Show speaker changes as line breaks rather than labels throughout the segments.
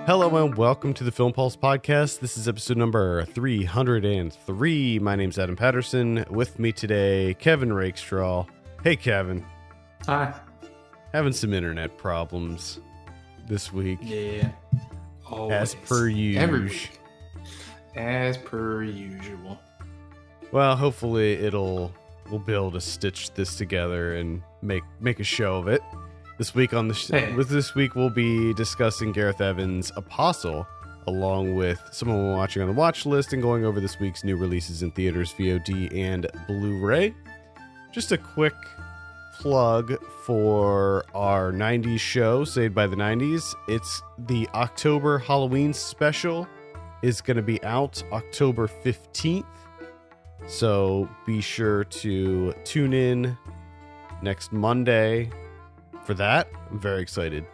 Hello and welcome to the Film Pulse podcast. This is episode number 303. My name's Adam Patterson. With me today, Kevin Rakestraw. Hey, Kevin.
Hi.
Having some internet problems this week.
Yeah. Always.
As per usual.
Every week. As per usual.
Well, hopefully we'll be able to stitch this together and make a show of it. This week this week we'll be discussing Gareth Evans' Apostle, along with someone we're watching on the watch list and going over this week's new releases in theaters, VOD, and Blu-ray. Just a quick plug for our 90s show, Saved by the 90s. It's the October Halloween special is going to be out October 15th. So be sure to tune in next Monday for that. I'm very excited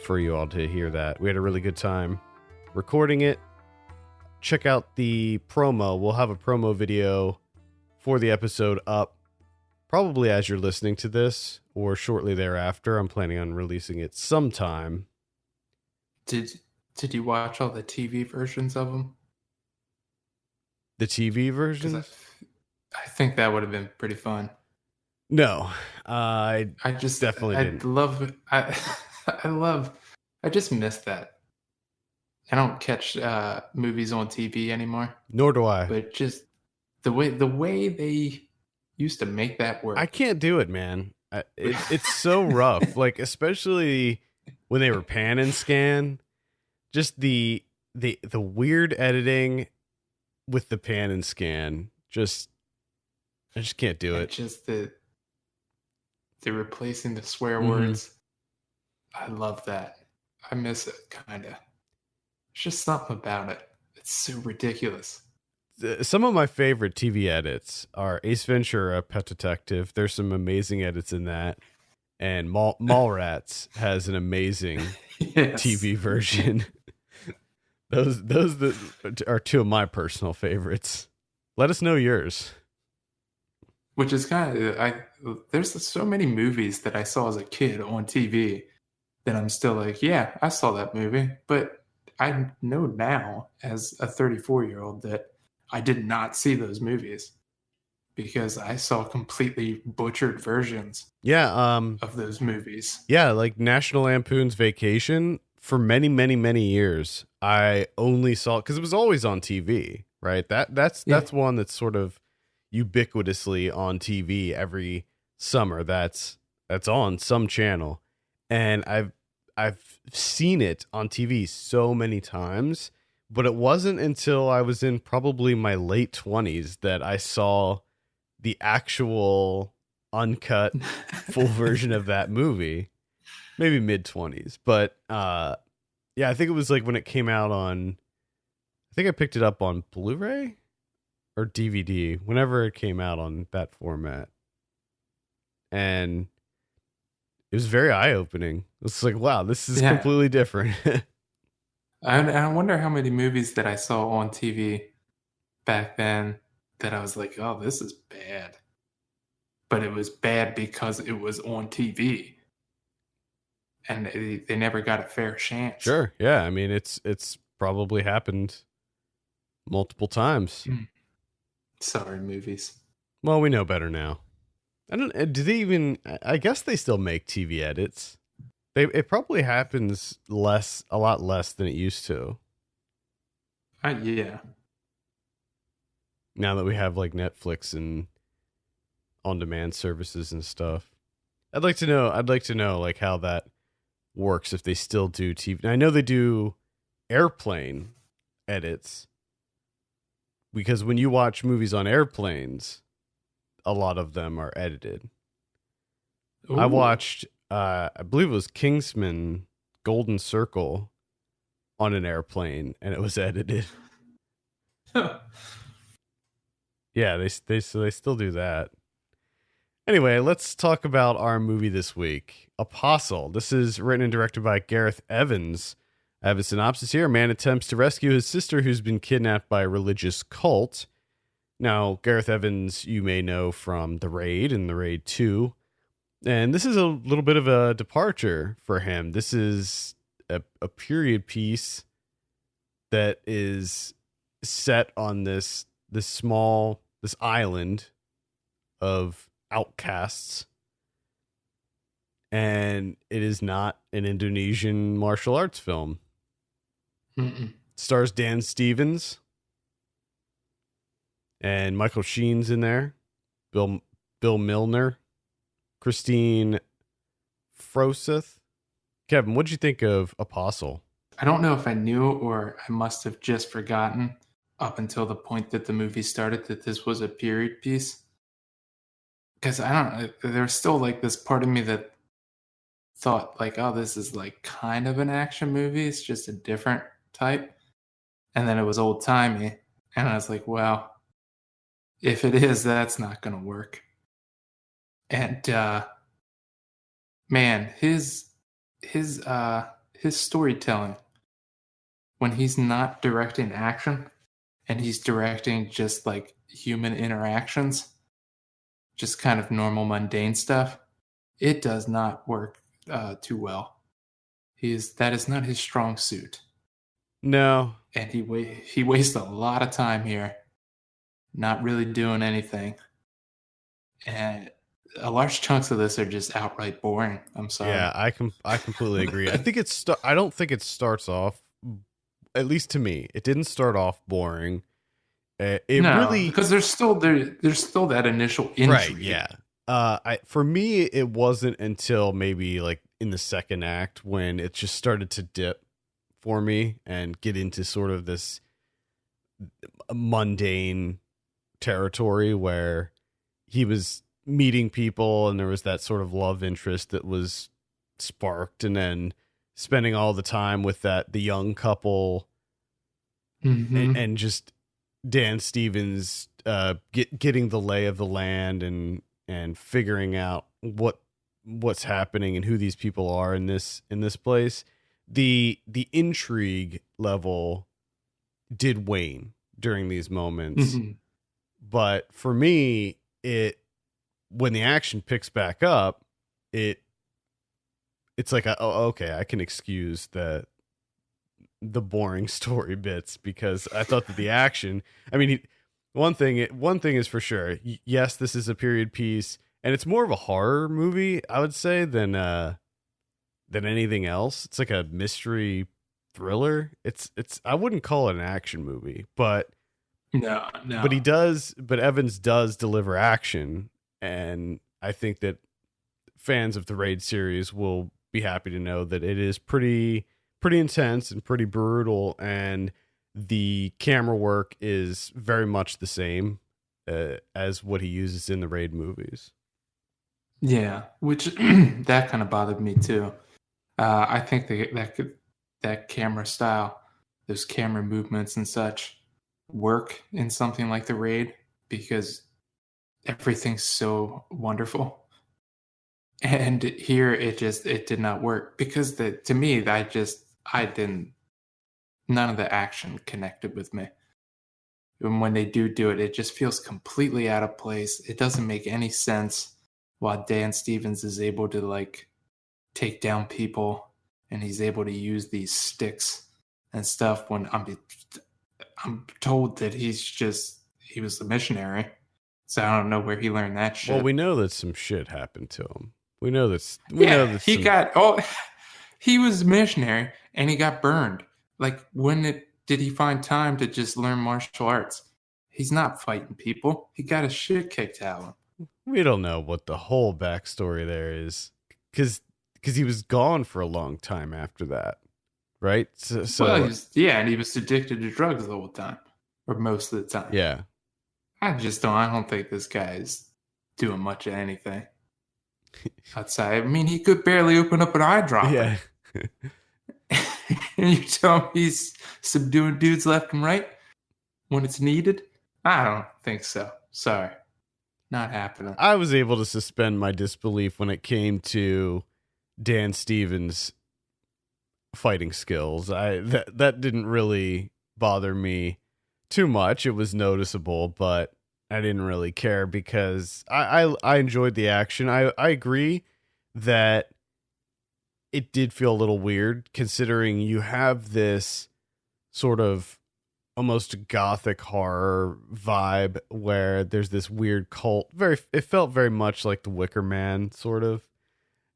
for you all to hear that. We had a really good time recording it. Check out the promo. We'll have a promo video for the episode up probably as you're listening to this or shortly thereafter. I'm planning on releasing it sometime.
Did you watch all the TV versions of them?
The TV version?
I think that would have been pretty fun.
No, I just definitely didn't.
I just miss that. I don't catch movies on TV anymore.
Nor do I.
But just the way they used to make that work.
I can't do it, man. It's so rough. Like, especially when they were pan and scan, just the weird editing with the pan and scan. I just can't do it.
Just they're replacing the swear words. I love that. I miss it, kind of. There's just something about it. It's so ridiculous.
Some of my favorite TV edits are Ace Ventura, Pet Detective. There's some amazing edits in that. And Mallrats has an amazing
Yes.
TV version. Those are two of my personal favorites. Let us know yours.
Which is kind of, there's so many movies that I saw as a kid on TV that I'm still like, yeah, I saw that movie. But I know now as a 34-year-old that I did not see those movies because I saw completely butchered versions of those movies.
Yeah, like National Lampoon's Vacation, for many, many, many years, I only saw, because it was always on TV, right? That's one that's sort of ubiquitously on TV every summer. That's on some channel, and I've seen it on TV so many times, but it wasn't until I was in probably my late 20s that I saw the actual uncut full version of that movie. Maybe mid 20s, but yeah, I think it was like when it came out on, I think I picked it up on Blu-ray or DVD, whenever it came out on that format. And it was very eye-opening. It's like, wow, this is completely different.
I wonder how many movies that I saw on TV back then that I was like, oh, this is bad. But it was bad because it was on TV. And they never got a fair chance.
Sure, yeah. I mean, it's probably happened multiple times.
Sorry, movies.
Well, we know better now. Do they even? I guess they still make TV edits. It probably happens a lot less than it used to.
Yeah.
Now that we have like Netflix and on-demand services and stuff, I'd like to know like how that works, if they still do TV. I know they do airplane edits, because when you watch movies on airplanes, a lot of them are edited. Ooh. I watched, I believe it was Kingsman Golden Circle on an airplane, and it was edited. Yeah, they still do that. Anyway, let's talk about our movie this week, Apostle. This is written and directed by Gareth Evans. I have a synopsis here. A man attempts to rescue his sister who's been kidnapped by a religious cult. Now, Gareth Evans, you may know from The Raid and The Raid 2. And this is a little bit of a departure for him. This is a period piece that is set on this island of outcasts, and it is not an Indonesian martial arts film.
Mm-mm.
Stars Dan Stevens and Michael Sheen's in there, Bill Milner, Christine Froseth. Kevin, what'd you think of Apostle?
I don't know if I knew or I must have just forgotten up until the point that the movie started that this was a period piece. Because I don't know, there's still like this part of me that thought like, oh, this is like kind of an action movie. It's just a different type. And then it was old timey. And I was like, well, if it is, that's not going to work. And man, his storytelling when he's not directing action and he's directing just like human interactions, just kind of normal mundane stuff, it does not work too well. That is not his strong suit.
No,
and he wastes a lot of time here, not really doing anything, and large chunks of this are just outright boring. I'm sorry.
Yeah, I completely agree. I think I don't think it starts off, at least to me, it didn't start off boring. Really,
because there's still that initial intrigue.
Right, yeah. For me, it wasn't until maybe like in the second act when it just started to dip for me and get into sort of this mundane territory where he was meeting people and there was that sort of love interest that was sparked, and then spending all the time with the young couple, and just Dan Stevens getting the lay of the land and figuring out what's happening and who these people are in this place. The intrigue level did wane during these moments, but for me, when the action picks back up, it's like, okay, I can excuse the boring story bits, because I thought that the action, I mean, one thing is for sure. Yes, this is a period piece, and it's more of a horror movie, I would say, than anything else. It's like a mystery thriller. I wouldn't call it an action movie, but
no.
But Evans does deliver action, and I think that fans of the Raid series will be happy to know that it is pretty intense and pretty brutal, and the camera work is very much the same as what he uses in the Raid movies.
Yeah, which that kind of bothered me too. I think that camera style, those camera movements and such, work in something like the Raid because everything's so wonderful. And here it did not work because to me none of the action connected with me. And when they do it, it just feels completely out of place. It doesn't make any sense while Dan Stevens is able to like take down people and he's able to use these sticks and stuff, when I'm told that he was a missionary. So I don't know where he learned that shit.
Well, we know that some shit happened to him. We know that
he was a missionary and he got burned. Like, did he find time to just learn martial arts? He's not fighting people. He got his shit kicked out of him.
We don't know what the whole backstory there is, because he was gone for a long time after that, right?
And he was addicted to drugs the whole time, or most of the time.
Yeah.
I don't think this guy is doing much of anything outside. I mean, he could barely open up an eyedropper.
Yeah.
And you tell me he's subduing dudes left and right when it's needed? I don't think so. Sorry. Not happening.
I was able to suspend my disbelief when it came to Dan Stevens' fighting skills. That didn't really bother me too much. It was noticeable, but I didn't really care because I enjoyed the action. I agree that it did feel a little weird considering you have this sort of almost gothic horror vibe where there's this weird cult. It felt very much like the Wicker Man, sort of.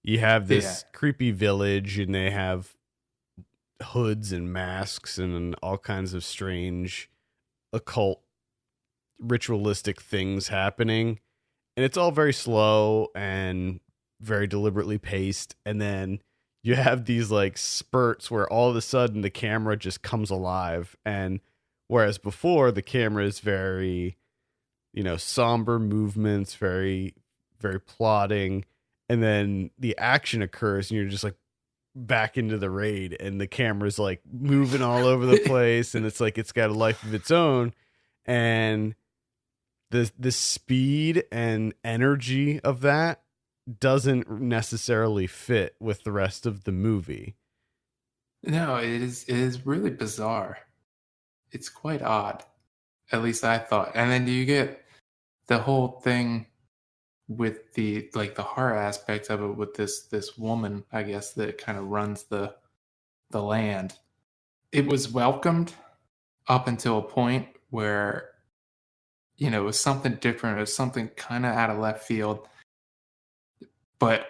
You have
Yeah.
this creepy village and they have hoods and masks and all kinds of strange occult ritualistic things happening, and it's all very slow and very deliberately paced. And then you have these like spurts where all of a sudden the camera just comes alive, and whereas before the camera is very, somber movements, very very plotting, and then the action occurs and you're just like back into the raid and the camera's like moving all over the place and it's like it's got a life of its own. And the speed and energy of that doesn't necessarily fit with the rest of the movie.
No, it is really bizarre. It's quite odd. At least I thought. And then you get the whole thing with the horror aspect of it with this woman, I guess, that kind of runs the land. It was welcomed up until a point where it was something different. It was something kind of out of left field. But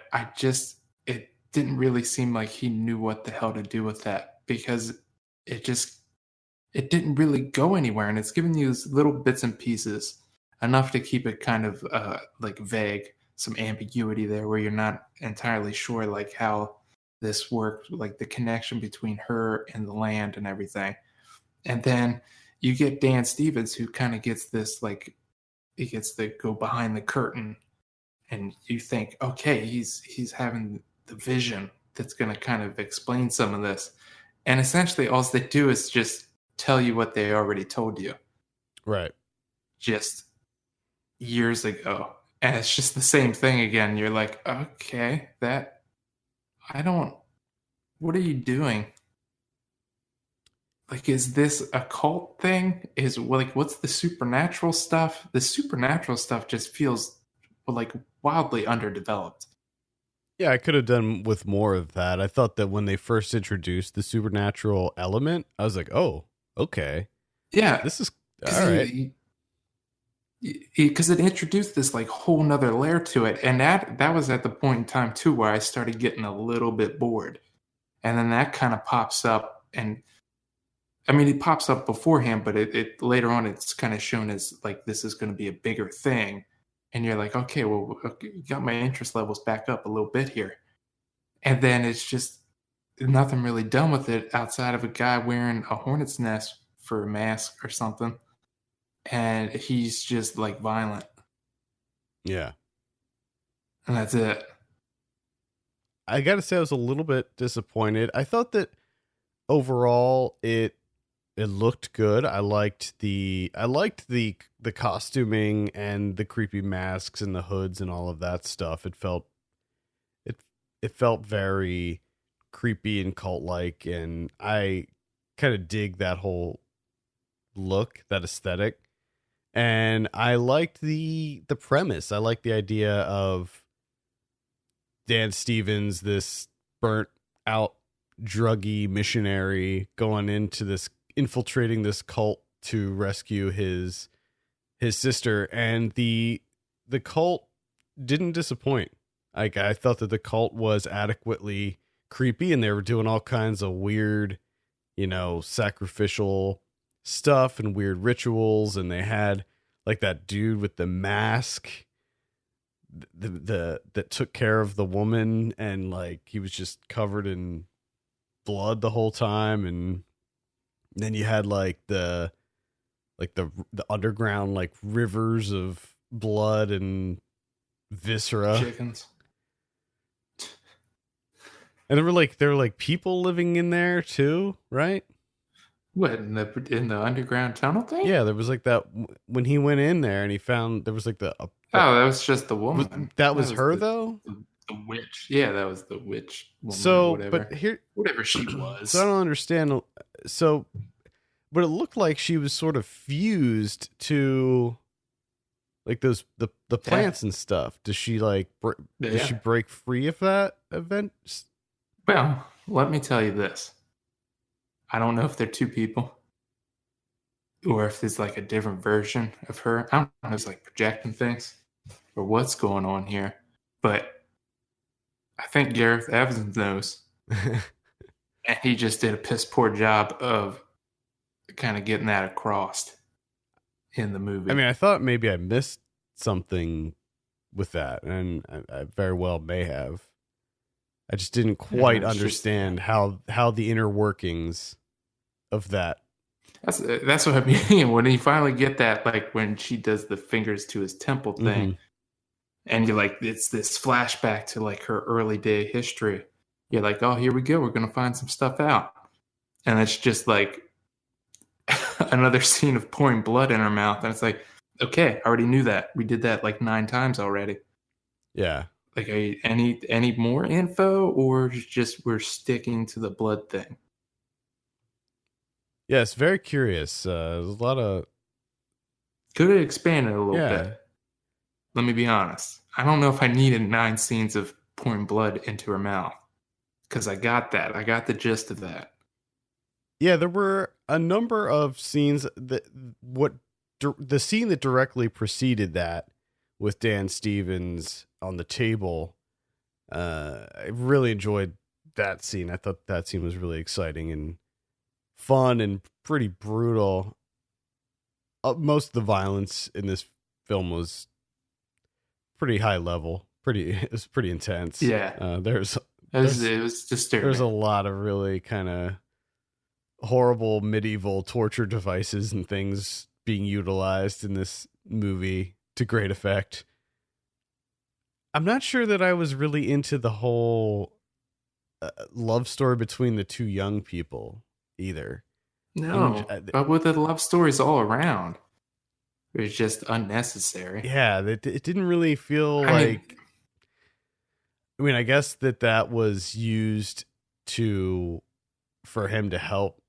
it didn't really seem like he knew what the hell to do with that, because it didn't really go anywhere. And it's giving you little bits and pieces, enough to keep it kind of like vague, some ambiguity there where you're not entirely sure like how this worked, like the connection between her and the land and everything. And then you get Dan Stevens, who kind of gets this, like, he gets to go behind the curtain, and you think, okay, he's having the vision that's going to kind of explain some of this. And essentially all they do is just tell you what they already told you.
Right.
Just years ago. And it's just the same thing again. You're like, okay, what are you doing? Like, is this a cult thing? What's the supernatural stuff? The supernatural stuff just feels like wildly underdeveloped.
Yeah, I could have done with more of that. I thought that when they first introduced the supernatural element, I was like, oh, okay.
Yeah.
This is all right.
Because it introduced this like whole nother layer to it. And that was at the point in time too where I started getting a little bit bored. And then that kind of pops up, and I mean, it pops up beforehand, but it later on it's kind of shown as like this is going to be a bigger thing, and you're like, okay, well, okay, you got my interest levels back up a little bit here, and then it's just nothing really done with it outside of a guy wearing a hornet's nest for a mask or something, and he's just like violent.
Yeah,
and that's it.
I gotta say, I was a little bit disappointed. I thought that overall it looked good. I liked the costuming and the creepy masks and the hoods and all of that stuff. It felt very creepy and cult like, and I kind of dig that whole look, that aesthetic. And I liked the premise. I liked the idea of Dan Stevens, this burnt out druggy missionary, going into this, infiltrating this cult to rescue his sister, and the cult didn't disappoint. Like, I thought that the cult was adequately creepy, and they were doing all kinds of weird, sacrificial stuff and weird rituals, and they had like that dude with the mask that took care of the woman, and like he was just covered in blood the whole time. And then you had like the underground like rivers of blood and viscera,
Chickens.
and there were like people living in there too, right?
What, in the underground tunnel thing?
Yeah, there was like that when he went in there and he found there was like
oh, that was just the woman.
That was her though.
The witch. Yeah, that was the witch woman.
So,
whatever.
but here,
whatever she was.
So I don't understand. So, but it looked like she was sort of fused to like the plants and stuff. Does she like does she break free of that event?
Well, let me tell you this. I don't know if they're two people or if it's like a different version of her. I don't know if it's like projecting things or what's going on here. But I think Gareth Evans knows. And he just did a piss poor job of kind of getting that across in the movie.
I mean, I thought maybe I missed something with that, and I very well may have. I just didn't quite understand how the inner workings of that.
That's what I mean. When you finally get that, like when she does the fingers to his temple thing, and you're like, it's this flashback to like her early day history. You're like, oh, here we go. We're gonna find some stuff out, and it's just like another scene of pouring blood in her mouth, and it's like, okay, I already knew that. We did that like 9 times already.
Yeah.
Like, any more info, or just we're sticking to the blood thing?
Yes, very curious. There's a lot of.
Could have expanded a little bit. Let me be honest. I don't know if I needed 9 scenes of pouring blood into her mouth, because I got that. I got the gist of that.
Yeah, there were a number of scenes the scene that directly preceded that with Dan Stevens on the table. I really enjoyed that scene. I thought that scene was really exciting and fun and pretty brutal. Most of the violence in this film was pretty high level. It was pretty intense.
Yeah.
It
was disturbing.
There's a lot of really kind of horrible medieval torture devices and things being utilized in this movie to great effect. I'm not sure that I was really into the whole love story between the two young people either.
No, but with the love stories all around, it was just unnecessary.
Yeah, it didn't really feel like. I mean, I guess that was used for him to help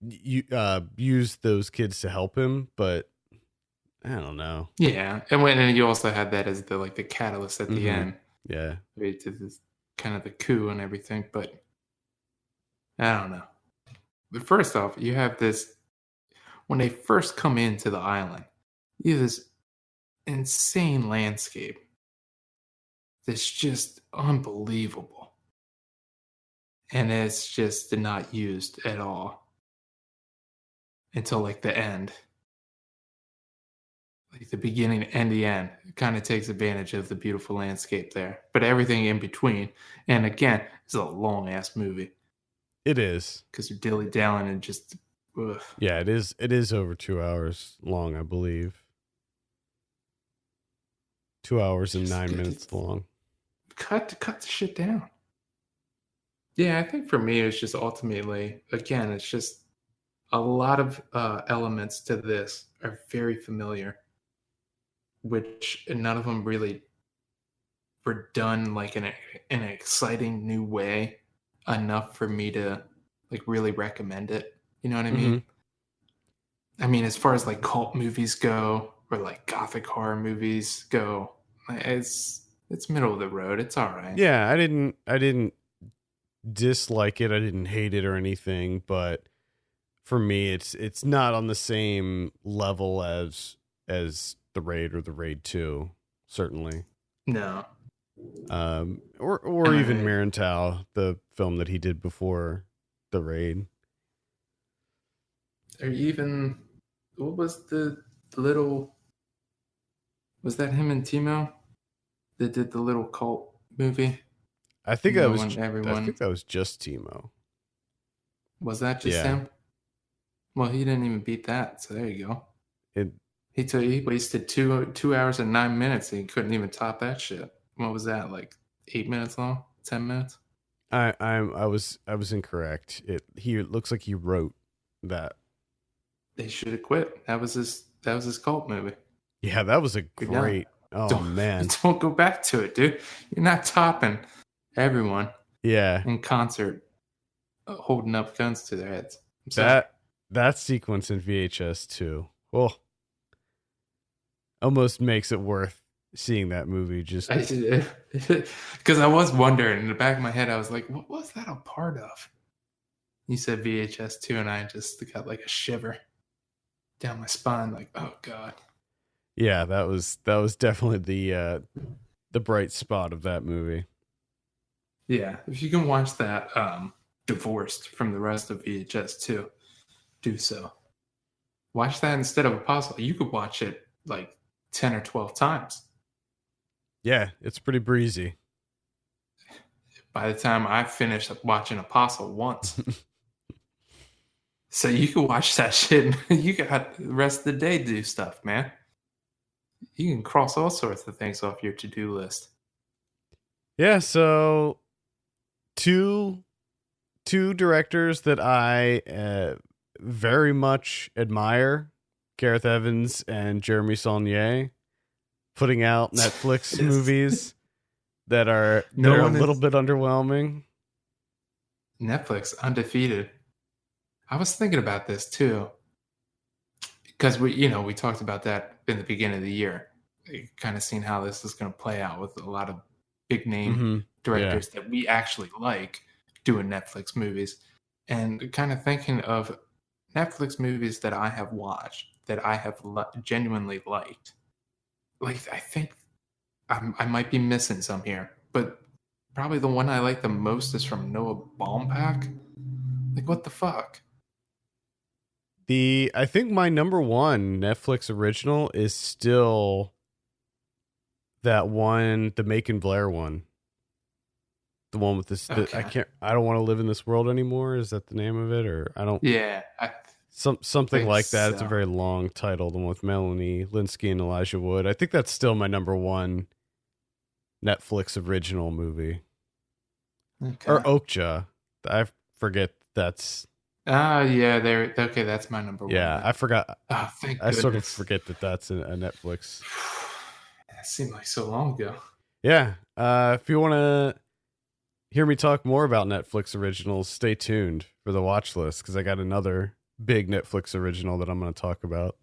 use those kids to help him, but I don't know.
Yeah, and you also had that as the catalyst at the end.
Yeah,
to this kind of the coup and everything, but I don't know. But first off, you have this when they first come into the island, you have this insane landscape that's just unbelievable, and it's just not used at all until like the end. Like the beginning and the end, it kind of takes advantage of the beautiful landscape there, but everything in between, and again, it's a long ass movie.
It is,
because you're dilly dallying and just. Ugh.
Yeah, it is. It is over 2 hours long, I believe. 2 hours and 9 minutes long.
Cut the shit down. Yeah, I think for me, it's just ultimately, again, it's just a lot of elements to this are very familiar, which none of them really were done like in an exciting new way enough for me to like really recommend it. You know what I mean? I mean, as far as like cult movies go or like gothic horror movies go, it's middle of the road. It's all right.
Yeah, I didn't dislike it. I didn't hate it or anything, but for me, it's not on the same level as The Raid or The Raid 2, certainly.
No.
Or even Marantau, the film that he did before The Raid.
Or even, what was the little, was that him and Timo that did the little cult movie?
I think that was just Timo.
Was that just him? Well, he didn't even beat that, so there you go. He wasted 2 hours and 9 minutes, and he couldn't even top that shit. What was that, like 8 minutes long? 10 minutes?
I was incorrect. It looks like he wrote that.
They should have quit. That was his cult movie.
Yeah, that was a great. Man,
don't go back to it, dude. You're not topping everyone.
Yeah,
in concert, holding up guns to their heads.
That sequence in VHS too. Oh, almost makes it worth seeing that movie. Just
because I was wondering in the back of my head, I was like, what was that a part of? You said VHS 2, and I just got like a shiver down my spine, like, oh god.
Yeah, that was definitely the bright spot of that movie.
Yeah, if you can watch that divorced from the rest of VHS 2, do so. Watch that instead of Apostle. You could watch it like 10 or 12 times.
Yeah, it's pretty breezy.
By the time I finished watching Apostle once. So you can watch that shit and you got the rest of the day to do stuff, man. You can cross all sorts of things off your to-do list.
Yeah, so two directors that I very much admire, Gareth Evans and Jeremy Saulnier, putting out Netflix movies that are a little bit underwhelming.
Netflix, undefeated. I was thinking about this too. Because we talked about that in the beginning of the year. Kind of seeing how this is going to play out with a lot of big name directors that we actually like doing Netflix movies. And kind of thinking of Netflix movies that I have watched that I have genuinely liked. Like, I think I might be missing some here, but probably the one I like the most is from Noah Baumbach. Like, what the fuck?
I think my number one Netflix original is still that one, the Macon Blair one. The one with this,
Okay.
I don't want to live in this world anymore. Is that the name of it? Or I don't.
Yeah.
Something like that. So. It's a very long title. The one with Melanie Linsky and Elijah Wood. I think that's still my number one Netflix original movie.
Okay.
Or Okja. I forget that's.
Yeah, okay, that's my number one.
Yeah, I forgot.
Oh, thank goodness.
I sort of forget that that's a Netflix.
That seemed like so long ago.
Yeah. If you want to hear me talk more about Netflix originals, stay tuned for the watch list because I got another big Netflix original that I'm going to talk about.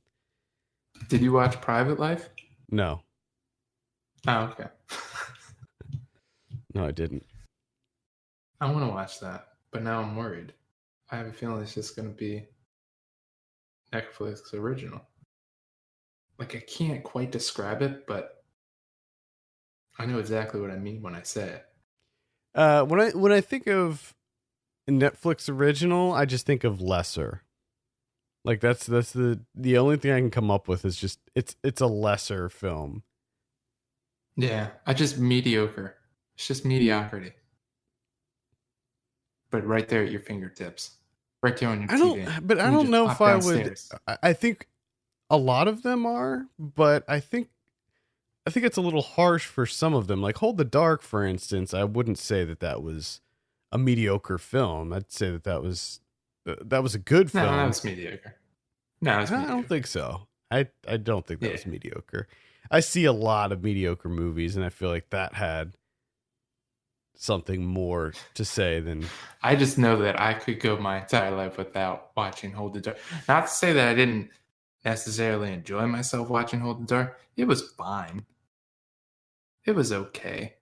Did you watch Private Life?
No.
Oh, okay.
No, I didn't.
I want to watch that, but now I'm worried. I have a feeling it's just going to be Netflix original. Like, I can't quite describe it, but I know exactly what I mean when I say it.
When I think of Netflix original, I just think of lesser. Like that's the only thing I can come up with is just it's a lesser film.
Yeah, I just mediocre. It's just mediocrity. But right there at your fingertips. Right there on your TV.
I don't know if downstairs. I think a lot of them are, but I think it's a little harsh for some of them. Like Hold the Dark, for instance, I wouldn't say that was a mediocre film. I'd say that was a good film.
No, that was mediocre. No,
I don't think so. I don't think that was mediocre. I see a lot of mediocre movies, and I feel like that had something more to say than.
I just know that I could go my entire life without watching Hold the Dark. Not to say that I didn't necessarily enjoy myself watching Hold the Dark. It was fine. It was okay.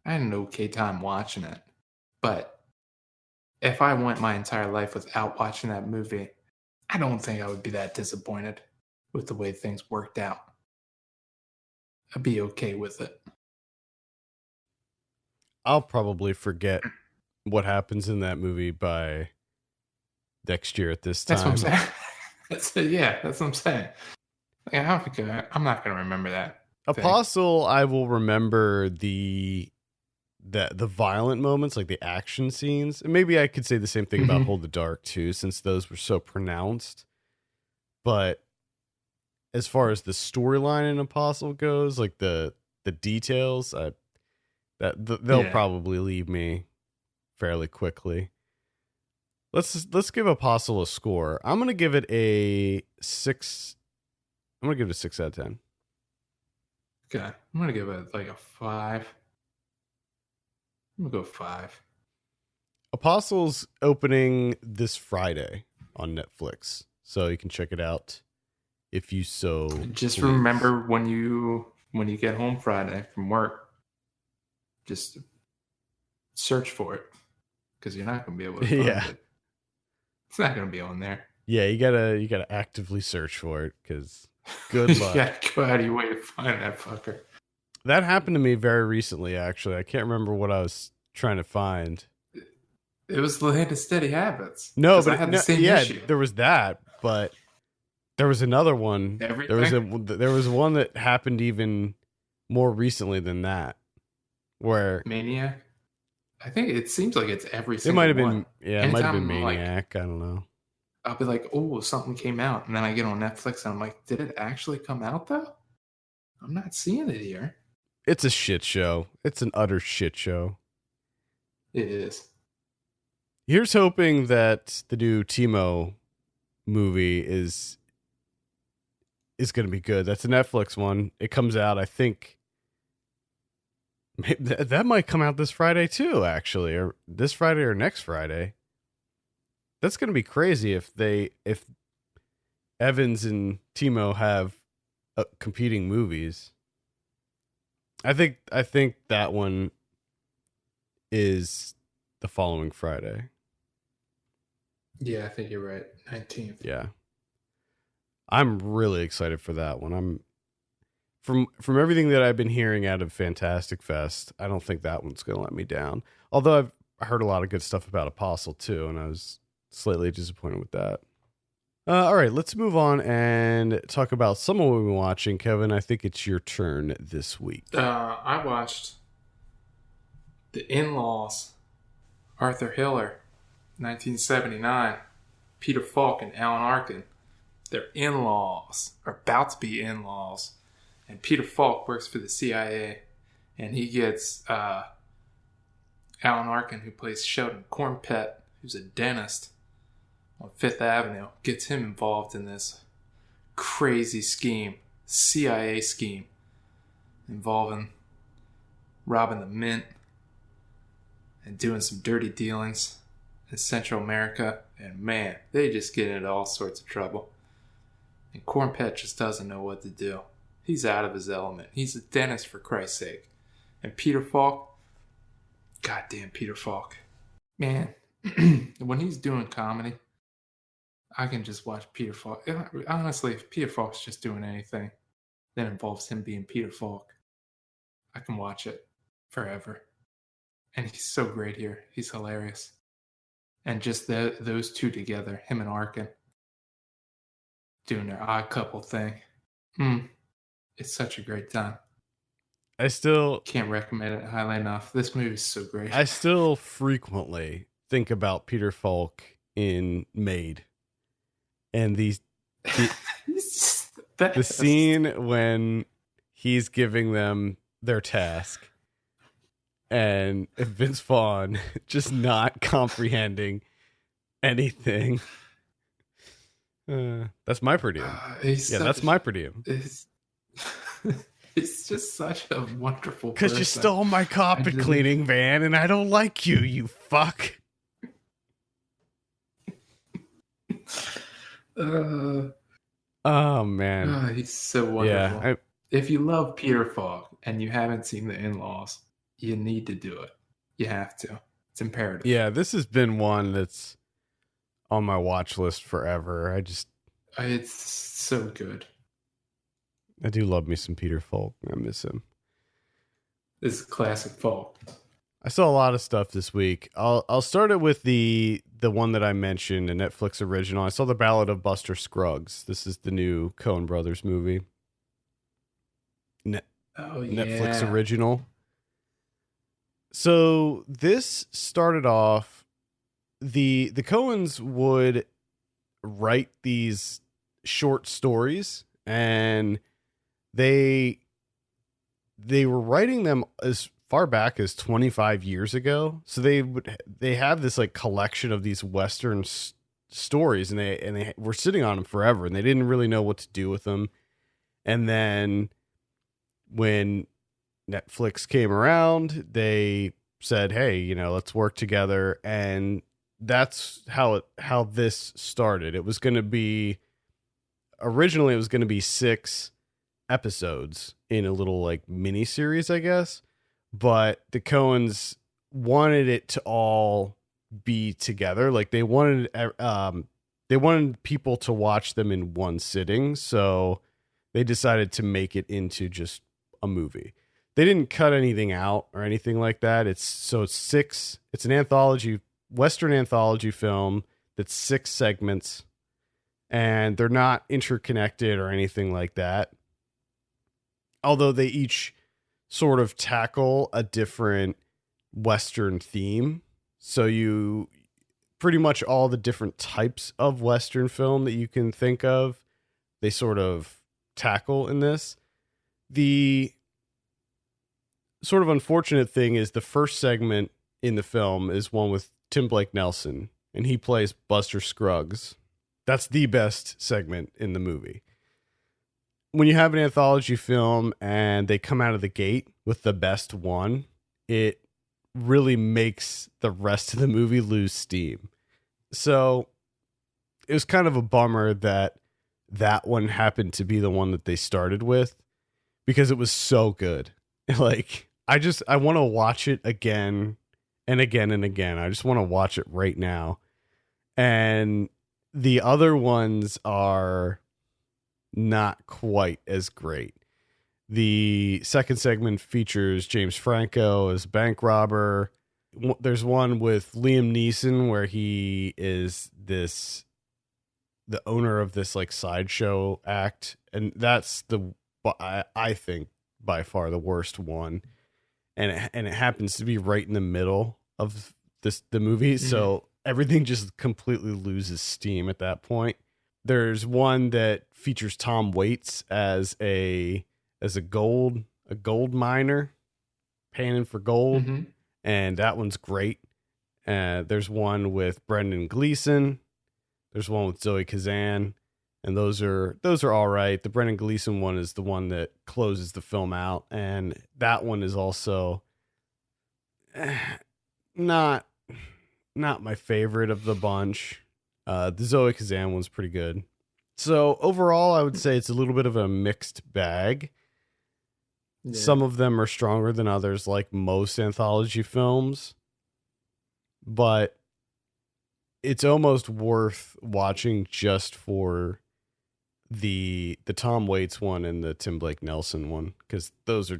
I had an okay time watching it. But if I went my entire life without watching that movie, I don't think I would be that disappointed with the way things worked out. I'd be okay with it.
I'll probably forget what happens in that movie by next year at this time.
That's what I'm saying. That's what I'm saying. Like, I'm not going to remember that.
Apostle, I will remember the violent moments, like the action scenes. And maybe I could say the same thing about Hold the Dark too, since those were so pronounced. But as far as the storyline in Apostle goes, like the details, they'll probably leave me fairly quickly. Let's give Apostle a score. I'm gonna give it a 6. I'm gonna give it a 6 out of 10.
Okay, I'm gonna give it like a 5. I'm gonna go 5.
Apostle's opening this Friday on Netflix, so you can check it out if you so.
Just please. Remember when you when you get home Friday from work, just search for it, because you're not going to be able to find it. It's not going to be on there.
Yeah, you gotta actively search for it, because good luck.
You gotta go out of your way to find that fucker.
That happened to me very recently, actually. I can't remember what I was trying to find.
It was the Land of Steady Habits.
No, but
I had the same issue.
There was that, but there was another one.
Everything?
There was one that happened even more recently than that, where
Maniac. I think it seems like it's every single one.
It might have been, yeah, it might have been
Like,
Maniac. I don't know.
I'll be like, oh, something came out, and then I get on Netflix and I'm like, did it actually come out though? I'm not seeing it here.
It's a shit show. It's an utter shit show.
It is.
Here's hoping that the new Timo movie is going to be good. That's a Netflix one. It comes out, I think, maybe that might come out this Friday too, actually, or this Friday or next Friday. That's going to be crazy if Evans and Timo have competing movies. I think that one is the following Friday.
Yeah, I think you're right. 19th.
Yeah. I'm really excited for that one. I'm from everything that I've been hearing out of Fantastic Fest, I don't think that one's going to let me down. Although I've heard a lot of good stuff about Apostle too, and I was slightly disappointed with that. All right, let's move on and talk about some of what we've been watching. Kevin, I think it's your turn this week.
I watched The In-Laws, Arthur Hiller, 1979, Peter Falk and Alan Arkin. They're in-laws, or about to be in-laws. And Peter Falk works for the CIA, and he gets Alan Arkin, who plays Sheldon Cornpet, who's a dentist on Fifth Avenue, gets him involved in this crazy scheme, CIA scheme, involving robbing the mint and doing some dirty dealings in Central America. And man, they just get into all sorts of trouble. And Cornpet just doesn't know what to do. He's out of his element. He's a dentist, for Christ's sake. And Peter Falk, goddamn Peter Falk. Man, when he's doing comedy, I can just watch Peter Falk. Honestly, if Peter Falk's just doing anything that involves him being Peter Falk, I can watch it forever. And he's so great here. He's hilarious. And just those two together, him and Arkin, doing their odd couple thing. It's such a great time.
I still
can't recommend it highly enough. This movie is so great.
I still frequently think about Peter Falk in Maid. And the scene when he's giving them their task and Vince Vaughn just not comprehending anything. That's my per diem. That's my per diem.
It's just such a wonderful
because you stole my carpet cleaning van and I don't like you, you fuck. Oh man,
he's so wonderful. Yeah, if you love Peter Falk and you haven't seen The In-Laws, you need to do it. You have to. It's imperative.
Yeah, this has been one that's on my watch list forever.
It's so good.
I do love me some Peter Falk. I miss him.
This is classic Falk.
I saw a lot of stuff this week. I'll start it with the one that I mentioned, a Netflix original. I saw The Ballad of Buster Scruggs. This is the new Coen Brothers movie. Netflix original. So this started off, the Coens would write these short stories, and they were writing them as far back as 25 years ago. So they have this like collection of these Western stories, and they were sitting on them forever, and they didn't really know what to do with them. And then when Netflix came around, they said, hey, let's work together. And that's how this started. Originally it was going to be 6 episodes in a little like mini series, I guess. But the Coens wanted it to all be together. Like they wanted people to watch them in one sitting, so they decided to make it into just a movie. They didn't cut anything out or anything like that. It's an anthology, Western anthology film that's 6 segments, and they're not interconnected or anything like that. Although they each sort of tackle a different Western theme. So you pretty much all the different types of Western film that you can think of, they sort of tackle in this. The sort of unfortunate thing is the first segment in the film is one with Tim Blake Nelson, and he plays Buster Scruggs. That's the best segment in the movie. When you have an anthology film and they come out of the gate with the best one, it really makes the rest of the movie lose steam. So it was kind of a bummer that one happened to be the one that they started with, because it was so good. Like, I want to watch it again and again and again. I just want to watch it right now. And the other ones are not quite as great. The second segment features James Franco as a bank robber. There's one with Liam Neeson where he is the owner of this like sideshow act, and that's I think by far the worst one, and it happens to be right in the middle of the movie, so everything just completely loses steam at that point. There's one that features Tom Waits as a gold miner panning for gold, and that one's great. There's one with Brendan Gleeson. There's one with Zoe Kazan, and those are all right. The Brendan Gleeson one is the one that closes the film out, and that one is also not my favorite of the bunch. The Zoe Kazan one's pretty good. So overall, I would say it's a little bit of a mixed bag. Yeah. Some of them are stronger than others, like most anthology films, but it's almost worth watching just for the Tom Waits one and the Tim Blake Nelson one, because those are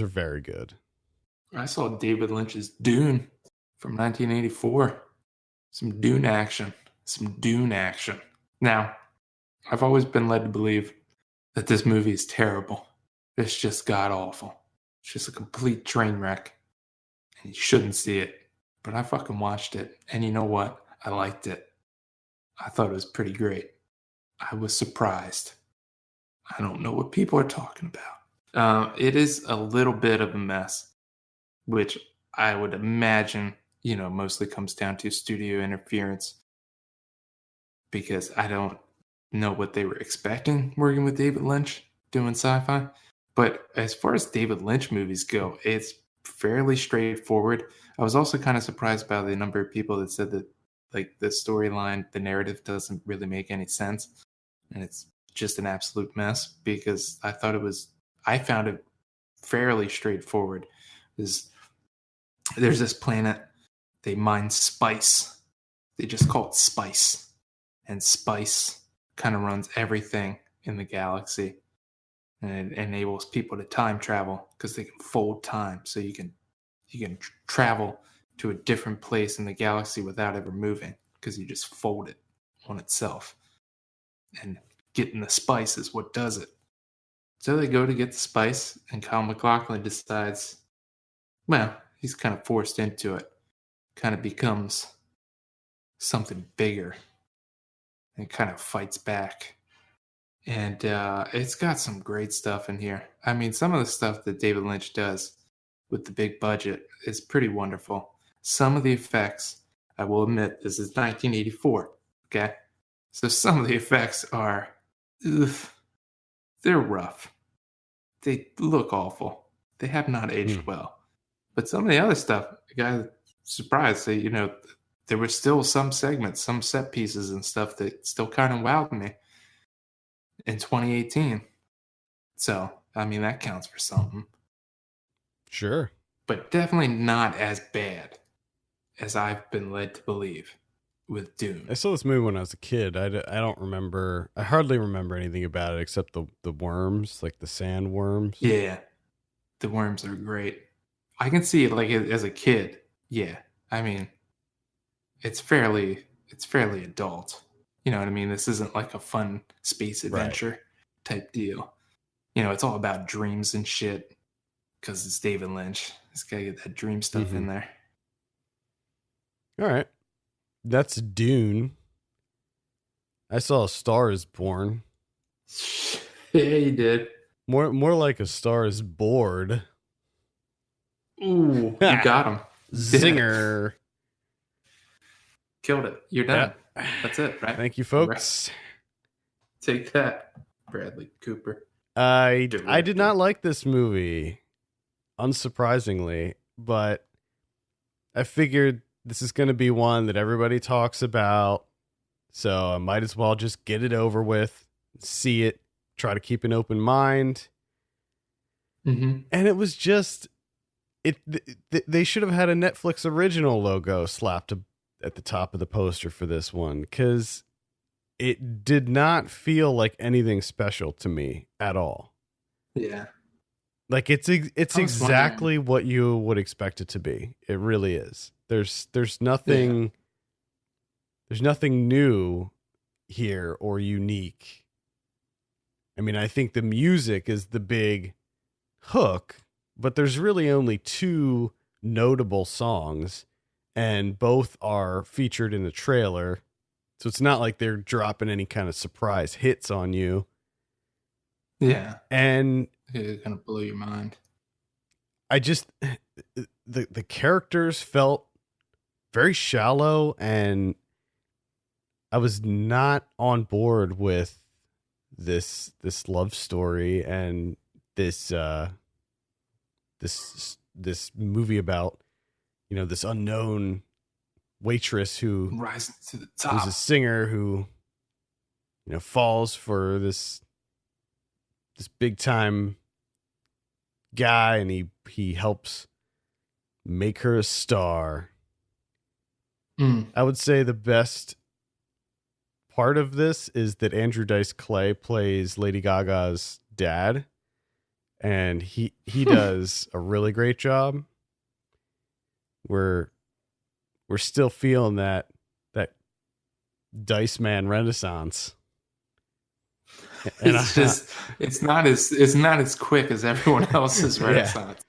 very good.
I saw David Lynch's Dune from 1984. Some Dune action. Now, I've always been led to believe that this movie is terrible. It's just god-awful. It's just a complete train wreck. And you shouldn't see it. But I fucking watched it. And you know what? I liked it. I thought it was pretty great. I was surprised. I don't know what people are talking about. It is a little bit of a mess, which I would imagine, mostly comes down to studio interference, because I don't know what they were expecting working with David Lynch doing sci-fi. But as far as David Lynch movies go, it's fairly straightforward. I was also kind of surprised by the number of people that said that, like, the storyline, the narrative doesn't really make any sense, and it's just an absolute mess, because I found it fairly straightforward. There's this planet, they mine spice. They just call it spice. And spice kind of runs everything in the galaxy. And it enables people to time travel, because they can fold time. So you can travel to a different place in the galaxy without ever moving, because you just fold it on itself. And getting the spice is what does it. So they go to get the spice, and Kyle MacLachlan decides, well, he's kind of forced into it. Kind of becomes something bigger. And kind of fights back. And it's got some great stuff in here. I mean, some of the stuff that David Lynch does with the big budget is pretty wonderful. Some of the effects, I will admit, this is 1984, okay? So some of the effects are, they're rough. They look awful. They have not aged well. But some of the other stuff, I got surprised that, there were still some segments, some set pieces and stuff that still kind of wowed me in 2018. So, I mean, that counts for something.
Sure.
But definitely not as bad as I've been led to believe with Dune.
I saw this movie when I was a kid. I don't remember. I hardly remember anything about it except the worms, like the sand worms.
Yeah, the worms are great. I can see it like as a kid. Yeah, I mean, it's fairly adult. You know what I mean? This isn't like a fun space adventure type deal. You know, it's all about dreams and shit because it's David Lynch. He's got to get that dream stuff in there.
All right. That's Dune. I saw A Star Is Born.
Yeah, you did.
More like A Star Is Bored.
Ooh, you got him.
Zinger.
Killed it. You're done. Yeah. That's it, right?
Thank you, folks.
Take that, Bradley Cooper.
I did not like this movie, unsurprisingly, but I figured this is going to be one that everybody talks about, so I might as well just get it over with, see it, try to keep an open mind.
Mm-hmm.
And it was just, they should have had a Netflix original logo slapped at the top of the poster for this one, because it did not feel like anything special to me at all.
Yeah.
Like it's exactly what you would expect it to be. It really is. There's nothing there's nothing new here or unique. I mean, I think the music is the big hook, but there's really only two notable songs, and both are featured in the trailer. So it's not like they're dropping any kind of surprise hits on you.
Yeah.
And
it's going to blow your mind.
I just, the characters felt very shallow, and I was not on board with this love story and this movie about, you know, this unknown waitress who
rises to the top,
who's a singer who, you know, falls for this big time guy, and he helps make her a star. I would say the best part of this is that Andrew Dice Clay plays Lady Gaga's dad, and he does a really great job. We're still feeling that Dice Man Renaissance. And
it's not as quick as everyone else's Renaissance.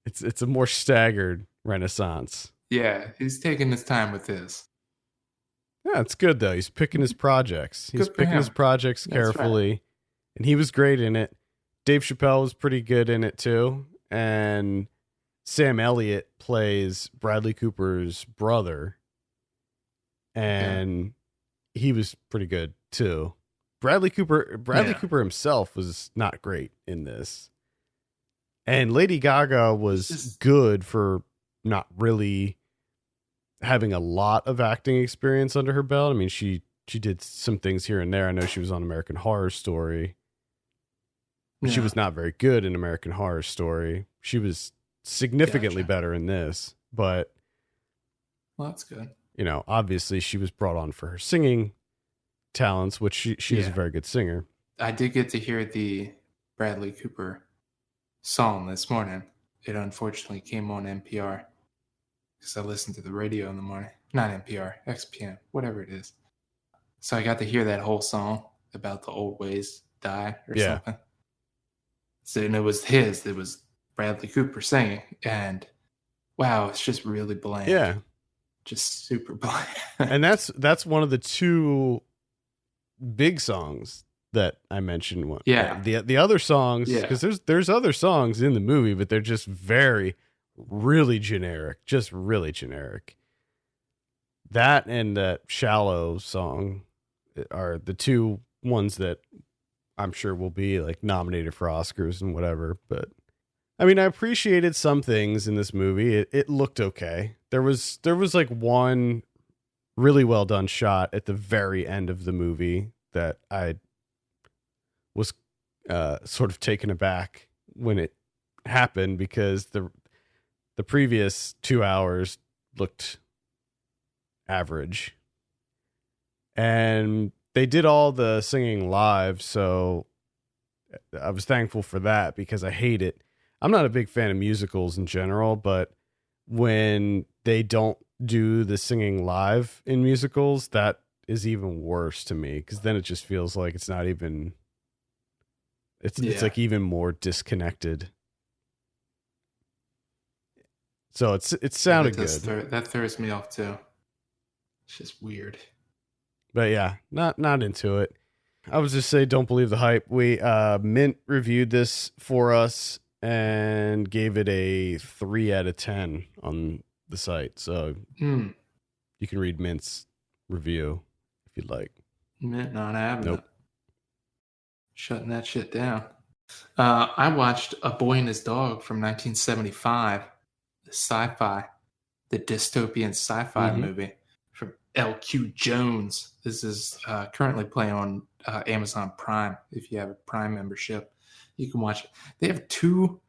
It's a more staggered Renaissance.
Yeah, he's taking his time with this.
Yeah, it's good though. He's picking his projects. He's picking his projects carefully, right. And he was great in it. Dave Chappelle was pretty good in it too, and Sam Elliott plays Bradley Cooper's brother, and he was pretty good too. Bradley Cooper himself was not great in this, and Lady Gaga was good for not really having a lot of acting experience under her belt. I mean, she did some things here and there. I know she was on American Horror Story. She was not very good in American Horror Story. She was significantly better in this, but
well, that's good.
You know, obviously she was brought on for her singing talents, which she is a very good singer.
I did get to hear the Bradley Cooper song this morning. It unfortunately came on NPR because I listened to the radio in the morning. Not NPR, XPM, whatever it is. So I got to hear that whole song about the old ways die or something. So, and it was Bradley Cooper singing, and wow, it's just really bland.
Yeah.
Just super bland.
And that's one of the two big songs that I mentioned. The other songs, because there's other songs in the movie, but they're just really generic, just really generic. That and that Shallow song are the two ones that I'm sure will be like nominated for Oscars and whatever. But I mean, I appreciated some things in this movie. It looked okay. There was like one really well done shot at the very end of the movie that I was sort of taken aback when it happened, because the previous 2 hours looked average, and they did all the singing live, so I was thankful for that, because I hate it. I'm not a big fan of musicals in general, but when they don't do the singing live in musicals, that is even worse to me, because then it just feels like it's not even, it's like even more disconnected. So it sounded good.
That throws me off too. It's just weird.
But yeah, not into it. I was just say, don't believe the hype. We Mint reviewed this for us and gave it a 3 out of 10 on the site. So you can read Mint's review if you'd like.
Mint not having it. Shutting that shit down. I watched A Boy and His Dog from 1975, the sci-fi, the dystopian sci-fi movie from L.Q. Jones. This is currently playing on Amazon Prime. If you have a Prime membership, you can watch it. They have two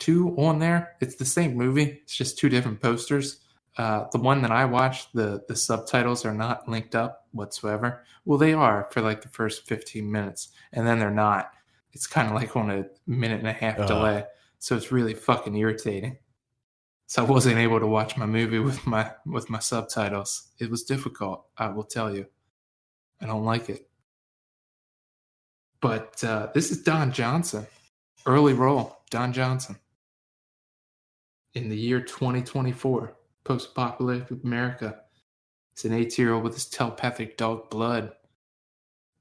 on there. It's the same movie. It's just 2 different posters. The one that I watched, the subtitles are not linked up whatsoever. Well, they are for like the first 15 minutes, and then they're not. It's kind of like on a 1.5-minute delay. So it's really fucking irritating. So I wasn't able to watch my movie with my subtitles. It was difficult, I will tell you. I don't like it. But this is Don Johnson. Early role, Don Johnson. In the year 2024, post-apocalyptic America. He's an 8-year-old with his telepathic dog Blood.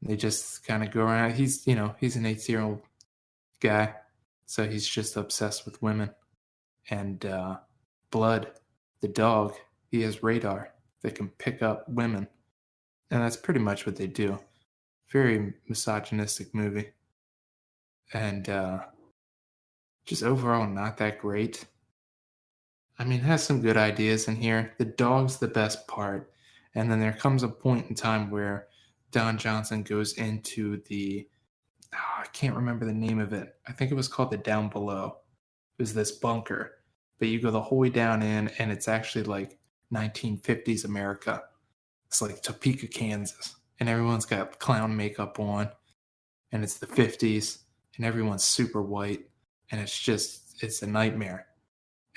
They just kind of go around. He's an 8-year-old guy, so he's just obsessed with women. And Blood, the dog, he has radar that can pick up women. And that's pretty much what they do. Very misogynistic movie. And just overall not that great. I mean, it has some good ideas in here. The dog's the best part. And then there comes a point in time where Don Johnson goes into I can't remember the name of it. I think it was called the Down Below. It was this bunker. But you go the whole way down in, and it's actually like 1950s America. It's like Topeka, Kansas. And everyone's got clown makeup on. And it's the 50s. And everyone's super white. And it's a nightmare.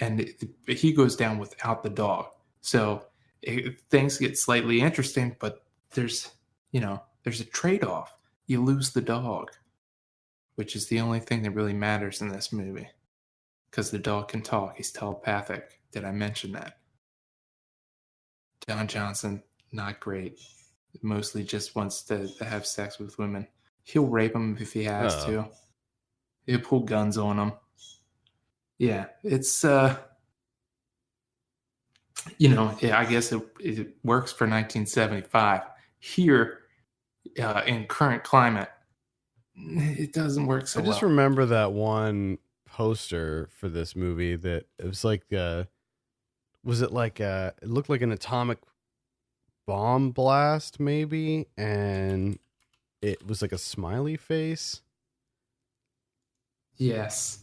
And he goes down without the dog. So things get slightly interesting, but there's a trade-off. You lose the dog, which is the only thing that really matters in this movie. Because the dog can talk. He's telepathic. Did I mention that? Don Johnson, not great. Mostly just wants to have sex with women. He'll rape them if he has to. He'll pull guns on them. Yeah, it's, I guess it works for 1975. Here, in current climate, it doesn't work so well.
I just remember that one poster for this movie that it was like, was it like, it looked like an atomic bomb blast maybe, and it was like a smiley face.
Yes.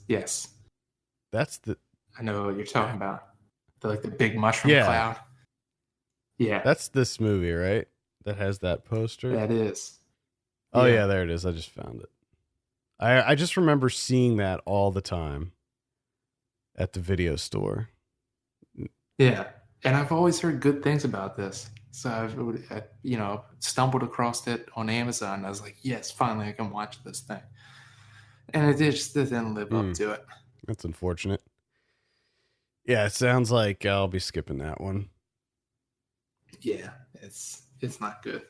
That's
I know what you're talking about. The big mushroom cloud. Yeah.
That's this movie, right? That has that poster.
That is.
Oh yeah, there it is. I just found it. I just remember seeing that all the time at the video store.
Yeah. And I've always heard good things about this. So I stumbled across it on Amazon. I was like, yes, finally I can watch this thing. And it just didn't live up to it.
That's unfortunate. Yeah, it sounds like I'll be skipping that one.
Yeah, it's not good.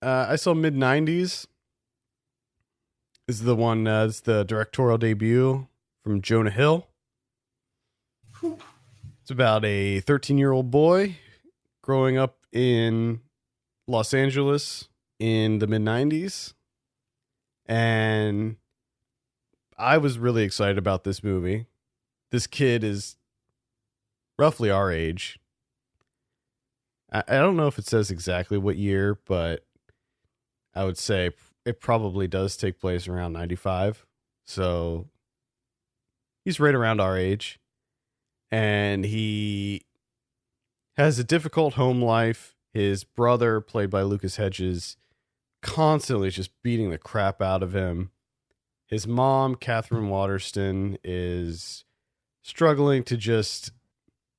I saw Mid-90s. This is the one, it's the directorial debut from Jonah Hill. It's about a 13-year-old boy growing up in Los Angeles in the mid-90s. And I was really excited about this movie. This kid is roughly our age. I don't know if it says exactly what year, but I would say it probably does take place around 95. So he's right around our age, and he has a difficult home life. His brother, played by Lucas Hedges, constantly just beating the crap out of him. His mom, Catherine Waterston, is struggling to just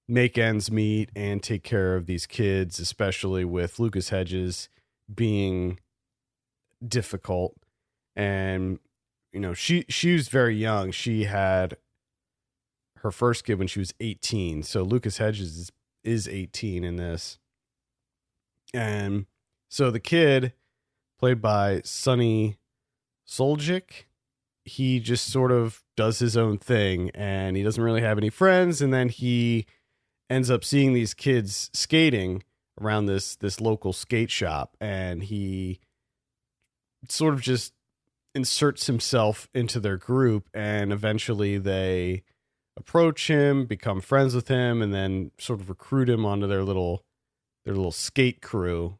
make ends meet and take care of these kids, especially with Lucas Hedges being difficult. And, you know, she was very young. She had her first kid when she was 18. So Lucas Hedges is 18 in this. And so the kid, played by Sonny Soljic, he just sort of does his own thing, and he doesn't really have any friends. And then he ends up seeing these kids skating around this local skate shop, and he sort of just inserts himself into their group, and eventually they approach him, become friends with him, and then sort of recruit him onto their little skate crew.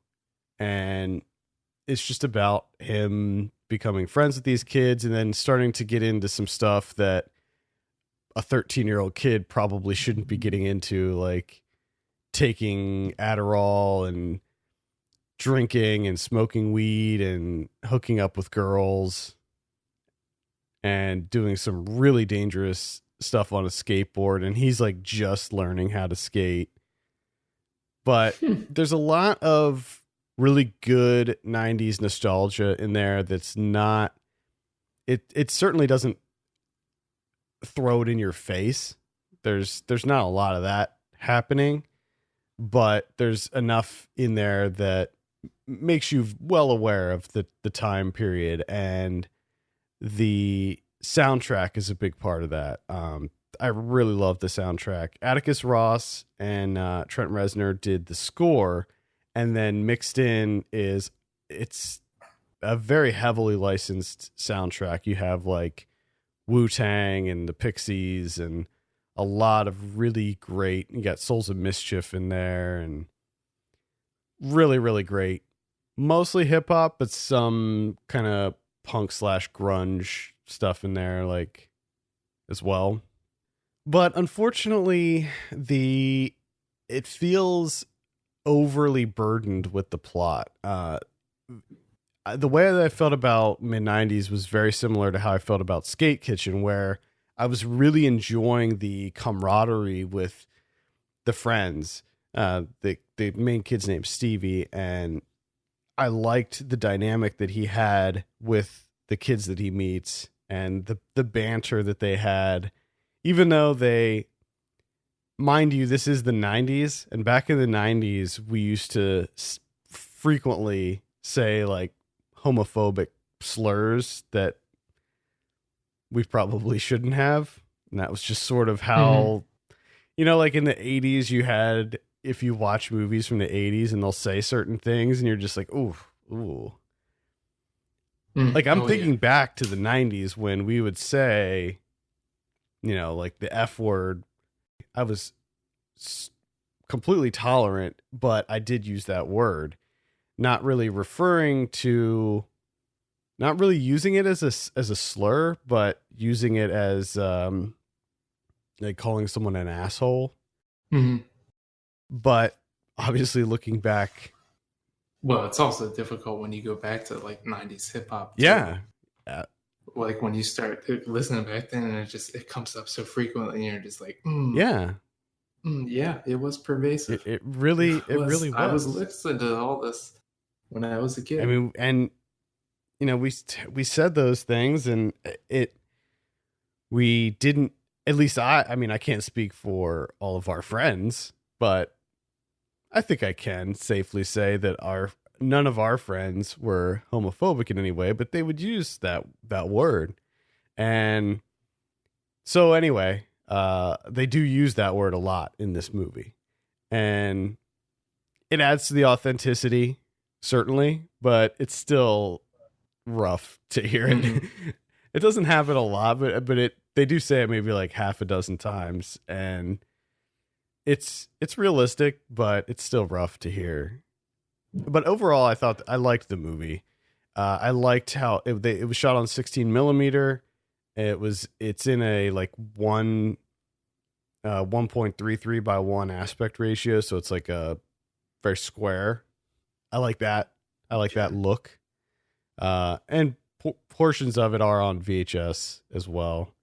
And it's just about him becoming friends with these kids and then starting to get into some stuff that a 13-year-old kid probably shouldn't be getting into, like taking Adderall and drinking and smoking weed and hooking up with girls and doing some really dangerous stuff on a skateboard. And he's like just learning how to skate. But there's a lot of really good 90s nostalgia in there that's not, it certainly doesn't throw it in your face. There's not a lot of that happening, but there's enough in there that makes you well aware of the time period, and the soundtrack is a big part of that. I really love the soundtrack. Atticus Ross and Trent Reznor did the score, and then mixed in it's a very heavily licensed soundtrack. You have like Wu-Tang and the Pixies and a lot of really great, you got Souls of Mischief in there, and really, really great. Mostly hip hop, but some kind of punk / grunge stuff in there, like, as well. But unfortunately, it feels overly burdened with the plot. The way that I felt about mid-90s was very similar to how I felt about Skate Kitchen, where I was really enjoying the camaraderie with the friends. The main kid's name's Stevie, and I liked the dynamic that he had with the kids that he meets and the banter that they had, even though they, mind you, this is the 90s, and back in the 90s, we used to frequently say like homophobic slurs that we probably shouldn't have. And that was just sort of how, you know, like in the 80s, you had, if you watch movies from the 80s and they'll say certain things and you're just like, ooh. Like I'm thinking back to the 90s when we would say, you know, like the F word. I was completely tolerant, but I did use that word, not really not really using it as a slur, but using it as like calling someone an asshole.
Mm-hmm.
But obviously looking back,
well, it's also difficult when you go back to like 90s hip hop.
Yeah.
Like when you start listening back then, and it comes up so frequently, and you're just like,
yeah,
it was pervasive.
It really was.
I was listening to all this when I was a kid.
I mean, and you know, we said those things, and we didn't. At least I mean, I can't speak for all of our friends, but I think I can safely say that none of our friends were homophobic in any way, but they would use that word. And so anyway, they do use that word a lot in this movie, and it adds to the authenticity, certainly, but it's still rough to hear it. Mm-hmm. It doesn't happen a lot, but they do say it maybe like half a dozen times, and it's realistic, but it's still rough to hear. But overall, I liked the movie. I liked how it was shot on 16 millimeter, It's in a like 1.33 by 1 aspect ratio, so it's like a very square. I like that. I like that look. And portions of it are on VHS as well.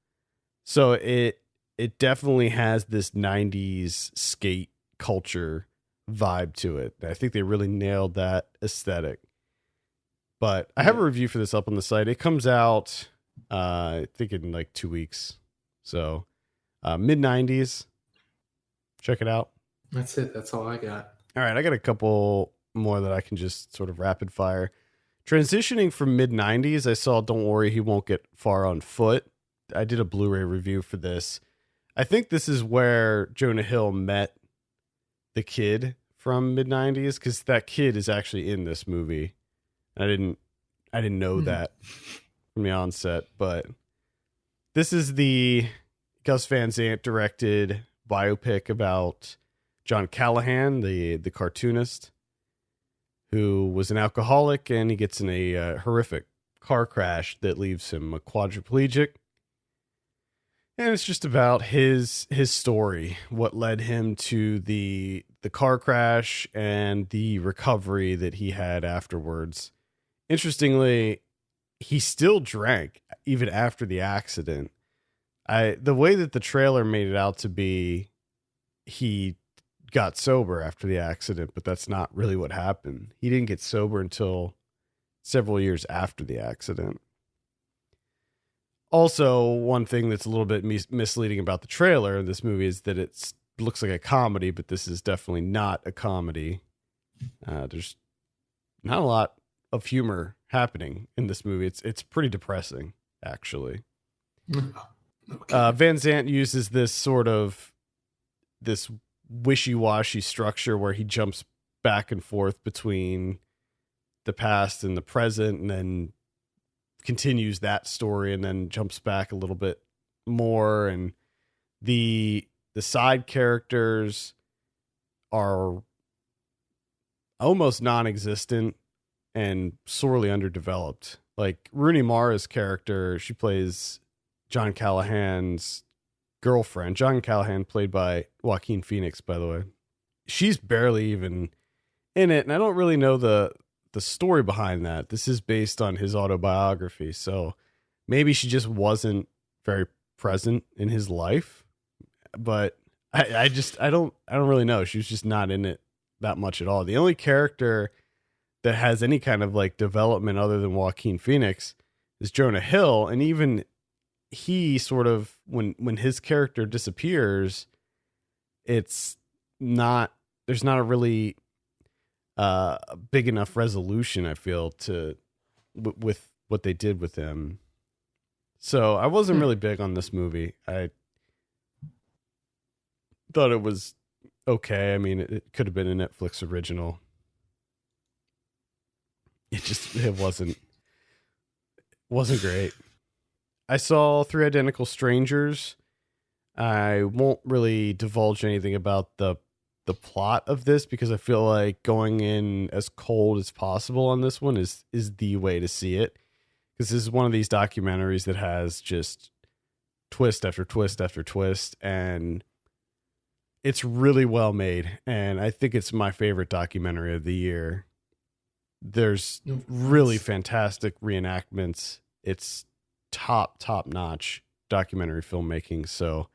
So it definitely has this 90s skate culture vibe to it. I think they really nailed that aesthetic. But I have a review for this up on the site. It comes out I think in like 2 weeks. So mid 90s. Check it out.
That's it. That's all I got.
All right, I got a couple more that I can just sort of rapid fire. Transitioning from mid 90s, I saw Don't Worry, He Won't Get Far on Foot. I did a Blu-ray review for this. I think this is where Jonah Hill met the kid from mid 90s, because that kid is actually in this movie. I didn't know that from the onset, but this is the Gus Van Sant directed biopic about John Callahan, the cartoonist, who was an alcoholic, and he gets in a horrific car crash that leaves him a quadriplegic. And it's just about his story, what led him to the car crash and the recovery that he had afterwards. Interestingly, he still drank even after the accident. The way that the trailer made it out to be, he got sober after the accident, but that's not really what happened. He didn't get sober until several years after the accident. Also, one thing that's a little bit misleading about the trailer in this movie is that it looks like a comedy, but this is definitely not a comedy. There's not a lot of humor happening in this movie. It's pretty depressing, actually. Okay. Van Sant uses this wishy-washy structure where he jumps back and forth between the past and the present, and then continues that story, and then jumps back a little bit more. And the side characters are almost non-existent and sorely underdeveloped. Like Rooney Mara's character, she plays John Callahan's girlfriend. John Callahan, played by Joaquin Phoenix, by the way. She's barely even in it, and I don't really know the story behind that. This is based on his autobiography, so maybe she just wasn't very present in his life. But I don't really know. She was just not in it that much at all. The only character that has any kind of like development other than Joaquin Phoenix is Jonah Hill, and even he sort of, when his character disappears, there's not a really big enough resolution, I feel, with what they did with him. So I wasn't really big on this movie. I thought it was okay. I mean, it could have been a Netflix original. It wasn't great. I saw Three Identical Strangers. I won't really divulge anything about the plot of this, because I feel like going in as cold as possible on this one is the way to see it. Because this is one of these documentaries that has just twist after twist after twist, and it's really well made. And I think it's my favorite documentary of the year. There's really fantastic reenactments. It's top notch documentary filmmaking. So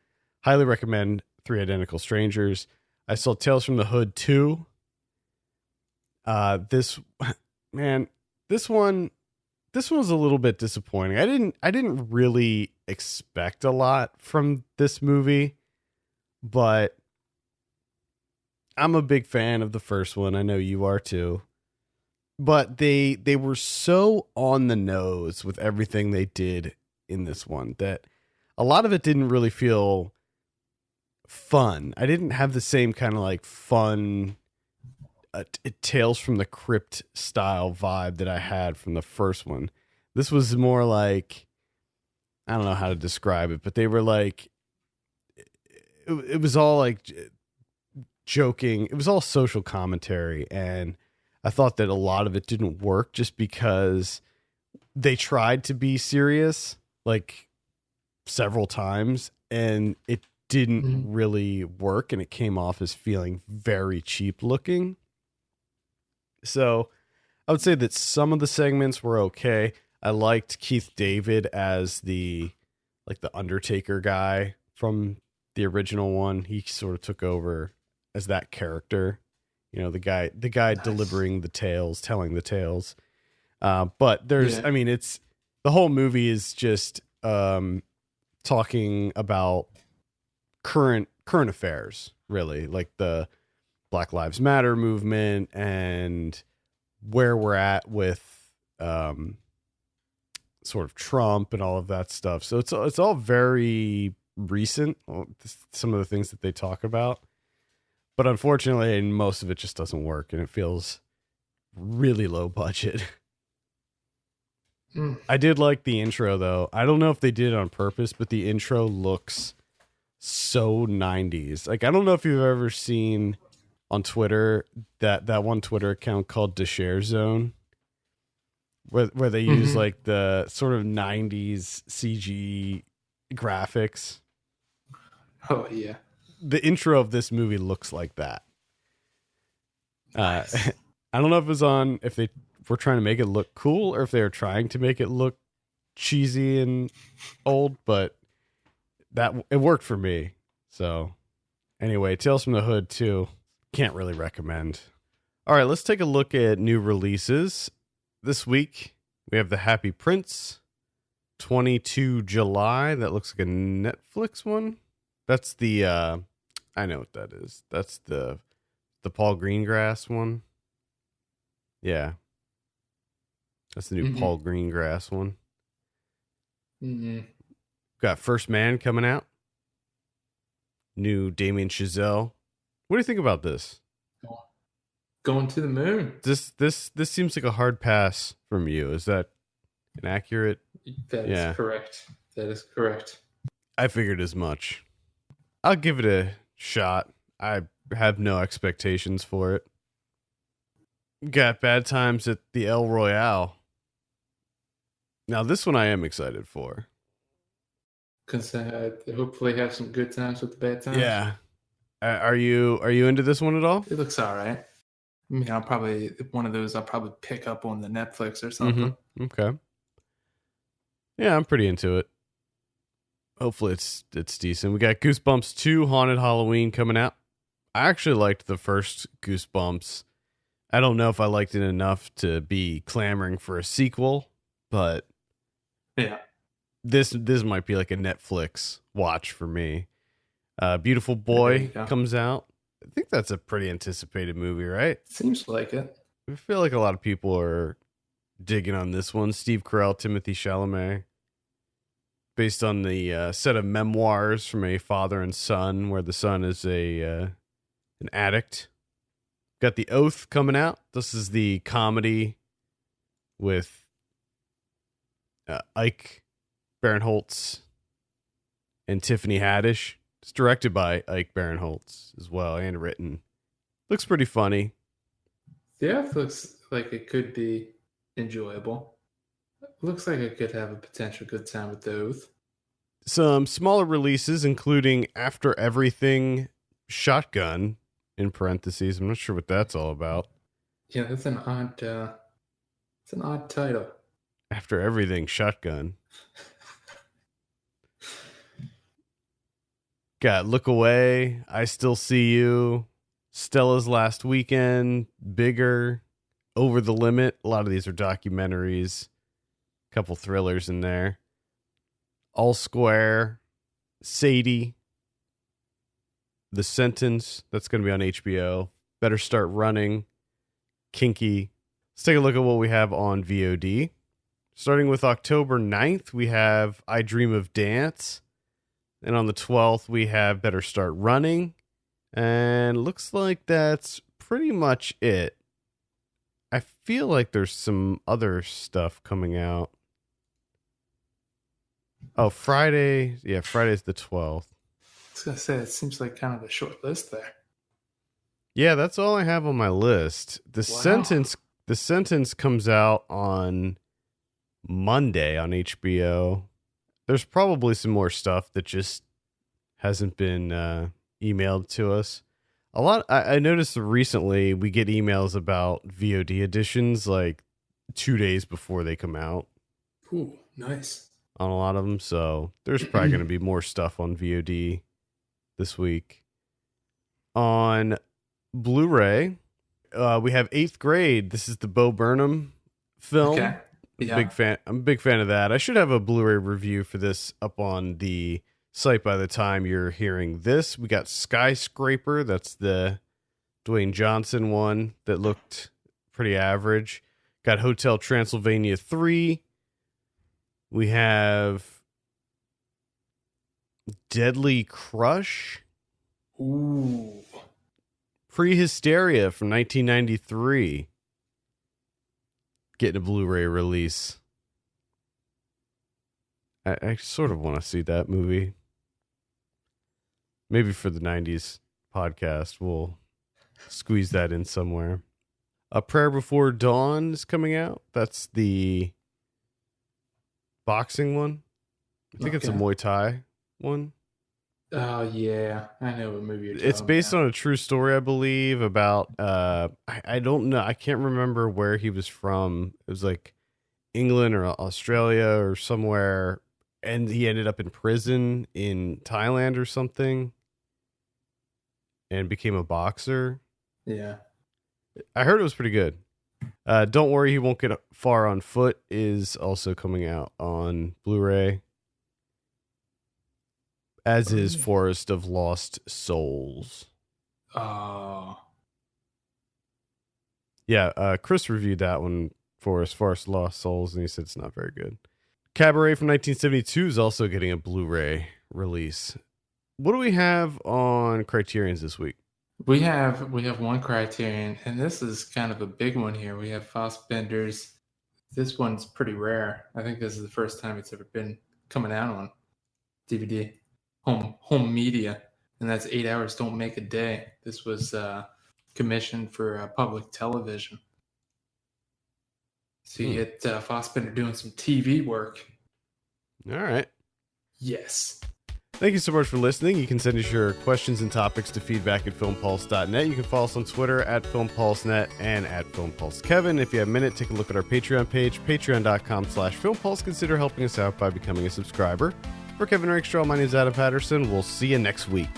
highly recommend Three Identical Strangers. I saw Tales from the Hood 2. This one was a little bit disappointing. I didn't really expect a lot from this movie, but I'm a big fan of the first one. I know you are too. But they were so on the nose with everything they did in this one that a lot of it didn't really feel fun. I didn't have the same kind of like fun Tales from the Crypt style vibe that I had from the first one. This was more like, I don't know how to describe it, but they were like, it was all like joking. It was all social commentary, and I thought that a lot of it didn't work just because they tried to be serious. Like several times, and it didn't really work, and it came off as feeling very cheap looking. So I would say that some of the segments were okay. I liked Keith David as the Undertaker guy from the original one. He sort of took over as that character, the guy nice. Delivering the tales, telling the tales. But there's, it's the whole movie is just talking about current affairs, really, like the Black Lives Matter movement and where we're at with sort of Trump and all of that stuff. So it's all very recent, some of the things that they talk about. But unfortunately, most of it just doesn't work, and it feels really low budget. I did like the intro, though. I don't know if they did it on purpose, but the intro looks so 90s. Like, I don't know if you've ever seen on Twitter that one Twitter account called The Share Zone, where they use like the sort of 90s CG graphics.
Oh, yeah.
The intro of this movie looks like that.
Nice.
I don't know if they were trying to make it look cool or if they were trying to make it look cheesy and old, but it worked for me. So anyway, Tales from the Hood 2, can't really recommend. All right, let's take a look at new releases. This week, we have The Happy Prince, 22 July. That looks like a Netflix one. That's the, I know what that is. That's the Paul Greengrass one. Yeah. That's the new Paul Greengrass one. Got First Man coming out. New Damien Chazelle. What do you think about this?
Going to the moon.
This seems like a hard pass from you. Is that inaccurate?
That is correct. That is correct.
I figured as much. I'll give it a shot. I have no expectations for it. Got Bad Times at the El Royale. Now this one I am excited for.
Because hopefully have some good times with the bad times.
Yeah. Are you into this one at all?
It looks all right. I mean, I'll probably pick up on the Netflix or something.
Okay. Yeah, I'm pretty into it. Hopefully it's decent. We got Goosebumps 2 Haunted Halloween coming out. I actually liked the first Goosebumps. I don't know if I liked it enough to be clamoring for a sequel, but
yeah,
this might be like a Netflix watch for me. Beautiful Boy comes out. I think that's a pretty anticipated movie, right?
Seems like it.
I feel like a lot of people are digging on this one. Steve Carell, Timothée Chalamet. Based on the set of memoirs from a father and son, where the son is an addict. Got The Oath coming out. This is the comedy with Ike Barinholtz and Tiffany Haddish. It's directed by Ike Barinholtz as well and written. Looks pretty funny.
Yeah, it looks like it could be enjoyable. Looks like I could have a potential good time with The Oath.
Some smaller releases, including After Everything Shotgun, in parentheses. I'm not sure what that's all about.
Yeah, that's an odd title.
After Everything Shotgun. Got Look Away, I Still See You, Stella's Last Weekend, Bigger, Over the Limit. A lot of these are documentaries. Couple thrillers in there. All Square, Sadie, The Sentence, that's going to be on HBO. Better Start Running, Kinky. Let's take a look at what we have on VOD. Starting with October 9th, we have I Dream of Dance. And on the 12th, we have Better Start Running. And looks like that's pretty much it. I feel like there's some other stuff coming out. Oh, Friday. Yeah, Friday's the 12th.
I was going to say, it seems like kind of a short list there.
Yeah, that's all I have on my list. The sentence comes out on Monday on HBO. there's probably some more stuff that just hasn't been emailed to us. A lot. I noticed recently we get emails about VOD editions like 2 days before they come out.
Ooh, nice.
On a lot of them, so there's probably going to be more stuff on VOD this week. On Blu-ray, we have 8th Grade. This is the Bo Burnham film.
Okay. Yeah.
I'm a big fan of that. I should have a Blu-ray review for this up on the site by the time you're hearing this. We got Skyscraper. That's the Dwayne Johnson one that looked pretty average. Got Hotel Transylvania 3. We have Deadly Crush.
Ooh.
Prehysteria from 1993. Getting a Blu-ray release. I sort of want to see that movie. Maybe for the 90s podcast, we'll squeeze that in somewhere. A Prayer Before Dawn is coming out. That's the boxing one. I think it's a Muay Thai one.
Oh yeah, I know what movie you're talking about.
It's based on a true story, I believe, about I don't know, I can't remember where he was from. It was like England or Australia or somewhere, and he ended up in prison in Thailand or something and became a boxer.
Yeah. I
heard it was pretty good. Don't Worry, He Won't Get Far on Foot is also coming out on Blu-ray. As is Forest of Lost Souls.
Oh.
Yeah, Chris reviewed that one for us, Forest of Lost Souls, and he said it's not very good. Cabaret from 1972 is also getting a Blu-ray release. What do we have on Criterions this week?
We have one Criterion, and this is kind of a big one here. We have Fassbender's. This one's pretty rare. I think this is the first time it's ever been coming out on DVD, home media, and that's 8 Hours Don't Make a Day. This was commissioned for public television. So you get Fassbender doing some TV work.
All right.
Yes.
Thank you so much for listening. You can send us your questions and topics to feedback@filmpulse.net. You can follow us on Twitter @FilmPulseNet and @FilmPulseKevin. If you have a minute, take a look at our Patreon page, patreon.com/FilmPulse. Consider helping us out by becoming a subscriber. For Kevin Rakestraw, my name is Adam Patterson. We'll see you next week.